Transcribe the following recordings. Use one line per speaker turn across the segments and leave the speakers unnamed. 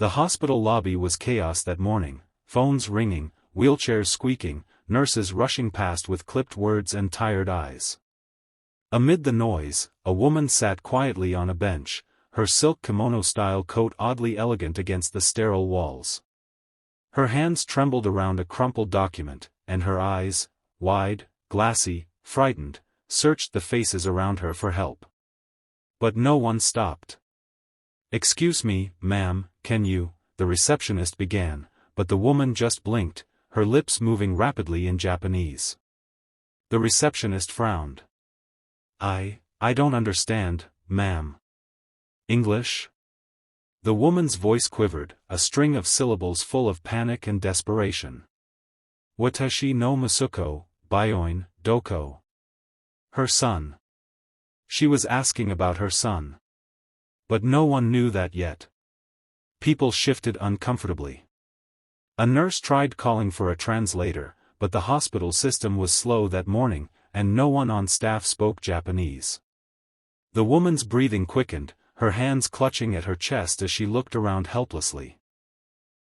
The hospital lobby was chaos that morning, phones ringing, wheelchairs squeaking, nurses rushing past with clipped words and tired eyes. Amid the noise, a woman sat quietly on a bench, her silk kimono-style coat oddly elegant against the sterile walls. Her hands trembled around a crumpled document, and her eyes, wide, glassy, frightened, searched the faces around her for help. But no one stopped. "Excuse me, ma'am, can you," the receptionist began, but the woman just blinked, her lips moving rapidly in Japanese. The receptionist frowned. I don't understand, ma'am." "English?" The woman's voice quivered, a string of syllables full of panic and desperation. "Watashi no Masuko, Byoin, Doko." Her son. She was asking about her son. But no one knew that yet. People shifted uncomfortably. A nurse tried calling for a translator, but the hospital system was slow that morning, and no one on staff spoke Japanese. The woman's breathing quickened, her hands clutching at her chest as she looked around helplessly.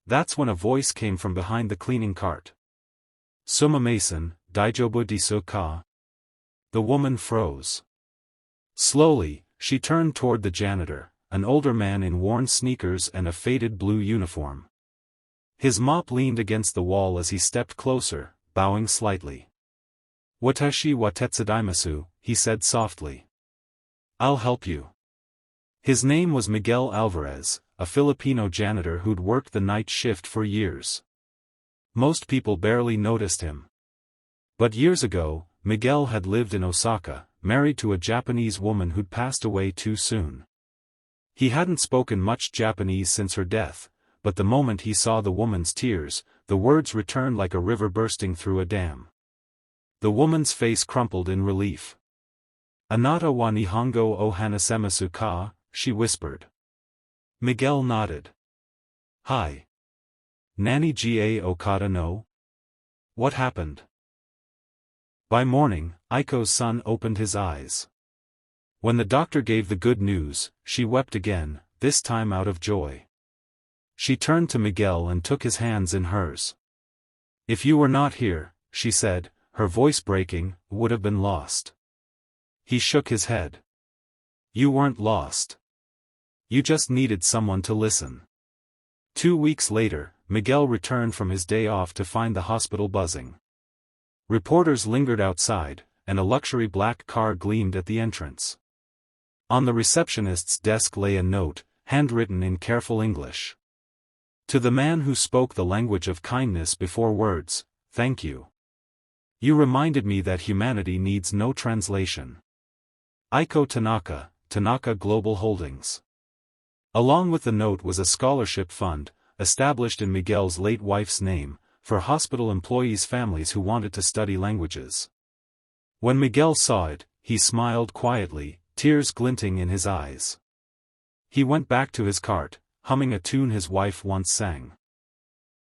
That's when a voice came from behind the cleaning cart. "Sumimasen, daijoubu desu ka?" The woman froze. Slowly, she turned toward the janitor, an older man in worn sneakers and a faded blue uniform. His mop leaned against the wall as he stepped closer, bowing slightly. "Watashi wa tetsudaimasu," he said softly. "I'll help you." His name was Miguel Alvarez, a Filipino janitor who'd worked the night shift for years. Most people barely noticed him. But years ago, Miguel had lived in Osaka, married to a Japanese woman who'd passed away too soon. He hadn't spoken much Japanese since her death, but the moment he saw the woman's tears, the words returned like a river bursting through a dam. The woman's face crumpled in relief. "Anata wa Nihongo o hanasemasu ka?" she whispered. Miguel nodded. "Hi. Nani ga Okada no?" "What happened?" By morning, Aiko's son opened his eyes. When the doctor gave the good news, she wept again, this time out of joy. She turned to Miguel and took his hands in hers. "If you were not here," she said, her voice breaking, "would have been lost." He shook his head. "You weren't lost. You just needed someone to listen." 2 weeks later, Miguel returned from his day off to find the hospital buzzing. Reporters lingered outside, and a luxury black car gleamed at the entrance. On the receptionist's desk lay a note, handwritten in careful English. "To the man who spoke the language of kindness before words, thank you. You reminded me that humanity needs no translation. Aiko Tanaka, Tanaka Global Holdings." Along with the note was a scholarship fund, established in Miguel's late wife's name, for hospital employees' families who wanted to study languages. When Miguel saw it, he smiled quietly, tears glinting in his eyes. He went back to his cart, humming a tune his wife once sang.